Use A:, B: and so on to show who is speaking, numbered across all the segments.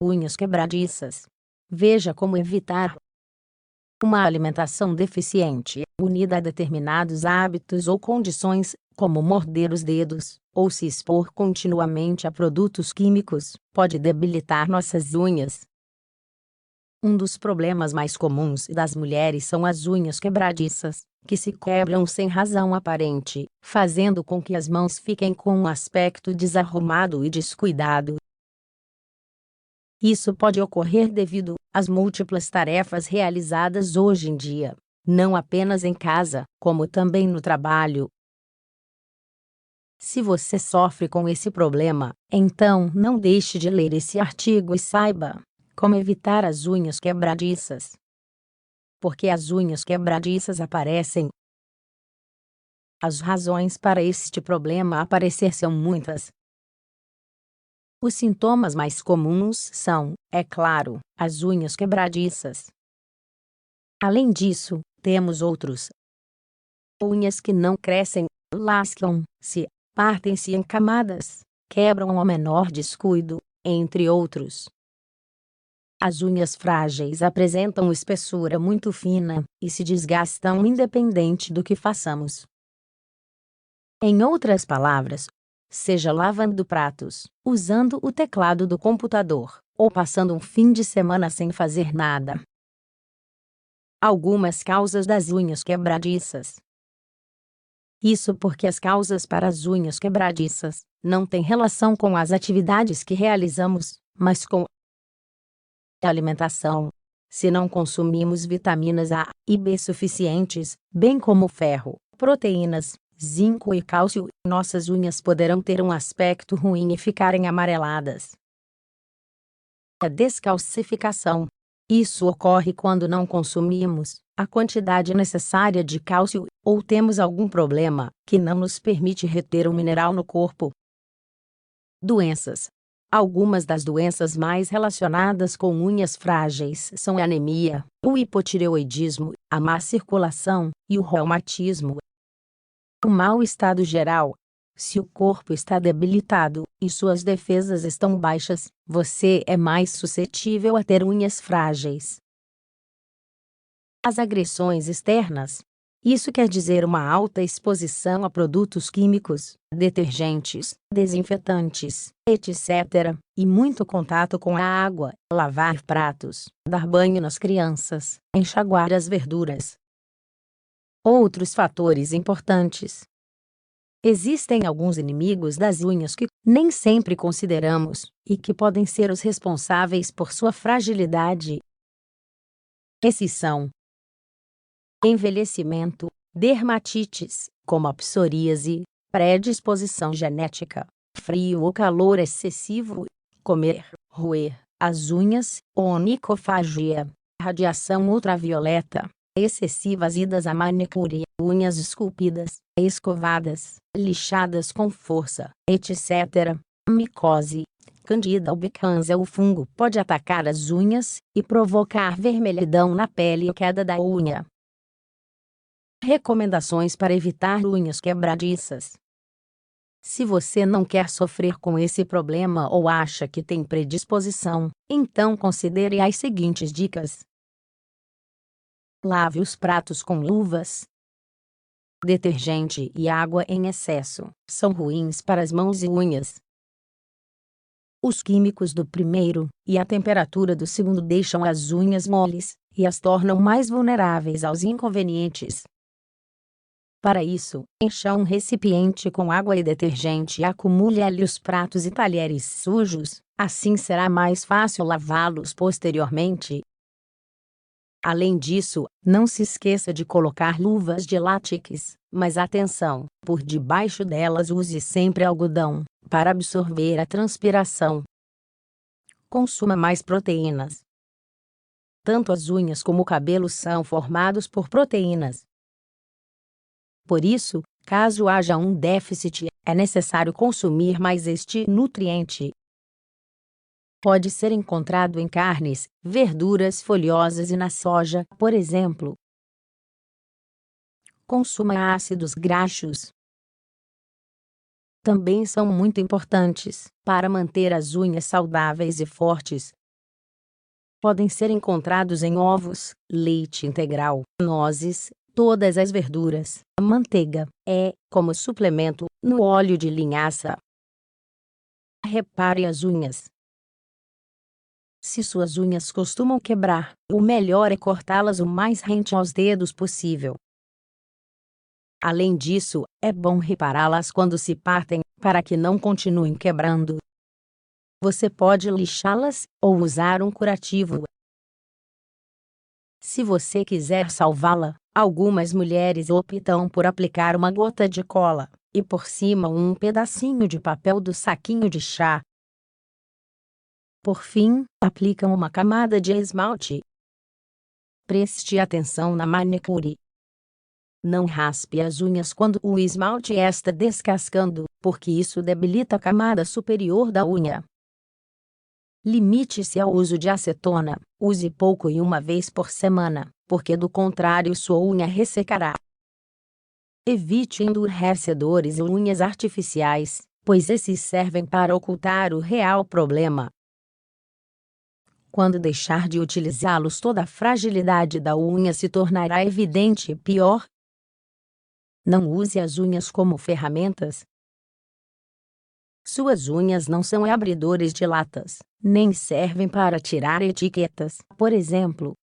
A: Unhas quebradiças. Veja como evitar uma alimentação deficiente, unida a determinados hábitos ou condições, como morder os dedos, ou se expor continuamente a produtos químicos, pode debilitar nossas unhas. Um dos problemas mais comuns das mulheres são as unhas quebradiças, que se quebram sem razão aparente, fazendo com que as mãos fiquem com um aspecto desarrumado e descuidado. Isso pode ocorrer devido às múltiplas tarefas realizadas hoje em dia, não apenas em casa, como também no trabalho. Se você sofre com esse problema, então não deixe de ler esse artigo e saiba como evitar as unhas quebradiças. Porque as unhas quebradiças aparecem. As razões para este problema aparecer são muitas. Os sintomas mais comuns são, é claro, as unhas quebradiças. Além disso, temos outros. Unhas que não crescem, lascam-se, partem-se em camadas, quebram ao menor descuido, entre outros. As unhas frágeis apresentam espessura muito fina e se desgastam independente do que façamos. Em outras palavras, seja lavando pratos, usando o teclado do computador, ou passando um fim de semana sem fazer nada. Algumas causas das unhas quebradiças. Isso porque as causas para as unhas quebradiças não têm relação com as atividades que realizamos, mas com a alimentação. Se não consumimos vitaminas A e B suficientes, bem como ferro, proteínas, zinco e cálcio, nossas unhas poderão ter um aspecto ruim e ficarem amareladas. A descalcificação. Isso ocorre quando não consumimos a quantidade necessária de cálcio, ou temos algum problema que não nos permite reter o mineral no corpo. Doenças. Algumas das doenças mais relacionadas com unhas frágeis são a anemia, o hipotireoidismo, a má circulação e o reumatismo. O mau estado geral. Se o corpo está debilitado e suas defesas estão baixas, você é mais suscetível a ter unhas frágeis. As agressões externas. Isso quer dizer uma alta exposição a produtos químicos, detergentes, desinfetantes, etc., e muito contato com a água, lavar pratos, dar banho nas crianças, enxaguar as verduras. Outros fatores importantes. Existem alguns inimigos das unhas que nem sempre consideramos, e que podem ser os responsáveis por sua fragilidade. Esses são: envelhecimento, dermatites, como a psoríase, predisposição genética, frio ou calor excessivo, comer, roer as unhas, onicofagia, radiação ultravioleta, excessivas idas à manicure, unhas esculpidas, escovadas, lixadas com força, etc. Micose, Candida albicans. O fungo pode atacar as unhas e provocar vermelhidão na pele e queda da unha. Recomendações para evitar unhas quebradiças. Se você não quer sofrer com esse problema ou acha que tem predisposição, então considere as seguintes dicas. Lave os pratos com luvas. Detergente e água em excesso são ruins para as mãos e unhas. Os químicos do primeiro e a temperatura do segundo deixam as unhas moles e as tornam mais vulneráveis aos inconvenientes. Para isso, encha um recipiente com água e detergente e acumule ali os pratos e talheres sujos, assim será mais fácil lavá-los posteriormente. Além disso, não se esqueça de colocar luvas de látex, mas atenção, por debaixo delas use sempre algodão, para absorver a transpiração. Consuma mais proteínas. Tanto as unhas como o cabelo são formados por proteínas. Por isso, caso haja um déficit, é necessário consumir mais este nutriente. Pode ser encontrado em carnes, verduras folhosas e na soja, por exemplo. Consuma ácidos graxos. Também são muito importantes para manter as unhas saudáveis e fortes. Podem ser encontrados em ovos, leite integral, nozes, todas as verduras. A manteiga é, como suplemento, no óleo de linhaça. Repare as unhas. Se suas unhas costumam quebrar, o melhor é cortá-las o mais rente aos dedos possível. Além disso, é bom repará-las quando se partem, para que não continuem quebrando. Você pode lixá-las, ou usar um curativo. Se você quiser salvá-la, algumas mulheres optam por aplicar uma gota de cola, e por cima um pedacinho de papel do saquinho de chá. Por fim, aplicam uma camada de esmalte. Preste atenção na manicure. Não raspe as unhas quando o esmalte está descascando, porque isso debilita a camada superior da unha. Limite-se ao uso de acetona, use pouco e uma vez por semana, porque do contrário sua unha ressecará. Evite endurecedores e unhas artificiais, pois esses servem para ocultar o real problema. Quando deixar de utilizá-los, toda a fragilidade da unha se tornará evidente e pior. Não use as unhas como ferramentas. Suas unhas não são abridores de latas, nem servem para tirar etiquetas, por exemplo.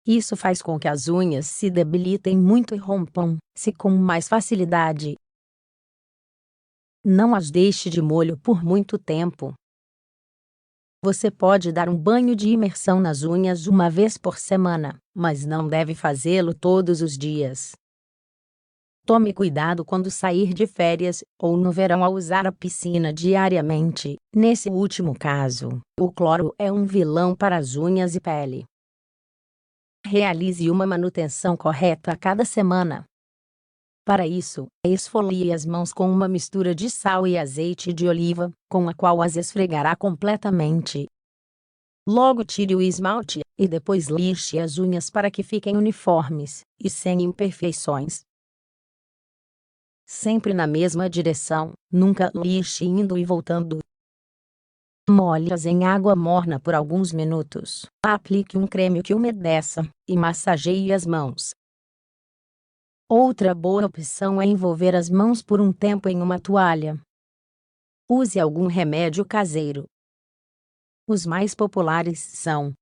A: Isso faz com que as unhas se debilitem muito e rompam-se com mais facilidade. Não as deixe de molho por muito tempo. Você pode dar um banho de imersão nas unhas uma vez por semana, mas não deve fazê-lo todos os dias. Tome cuidado quando sair de férias, ou no verão ao usar a piscina diariamente. Nesse último caso, o cloro é um vilão para as unhas e pele. Realize uma manutenção correta a cada semana. Para isso, esfolie as mãos com uma mistura de sal e azeite de oliva, com a qual as esfregará completamente. Logo tire o esmalte, e depois lixe as unhas para que fiquem uniformes, e sem imperfeições. Sempre na mesma direção, nunca lixe indo e voltando. Molhe-as em água morna por alguns minutos. Aplique um creme que umedeça, e massageie as mãos. Outra boa opção é envolver as mãos por um tempo em uma toalha. Use algum remédio caseiro. Os mais populares são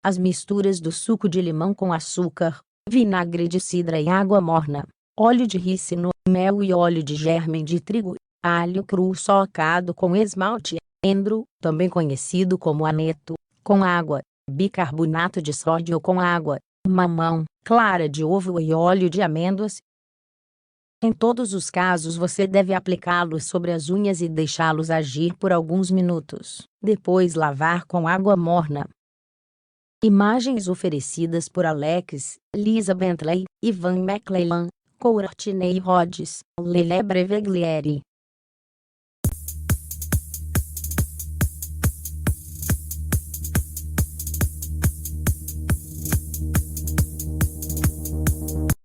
A: as misturas do suco de limão com açúcar, vinagre de cidra e água morna, óleo de rícino, mel e óleo de germe de trigo, alho cru socado com esmalte, endro, também conhecido como aneto, com água, bicarbonato de sódio com água, mamão, clara de ovo e óleo de amêndoas. Em todos os casos você deve aplicá-los sobre as unhas e deixá-los agir por alguns minutos, depois lavar com água morna. Imagens oferecidas por Alex, Lisa Bentley, Ivan McClellan, Courtney Rhodes, Lele Breveglieri.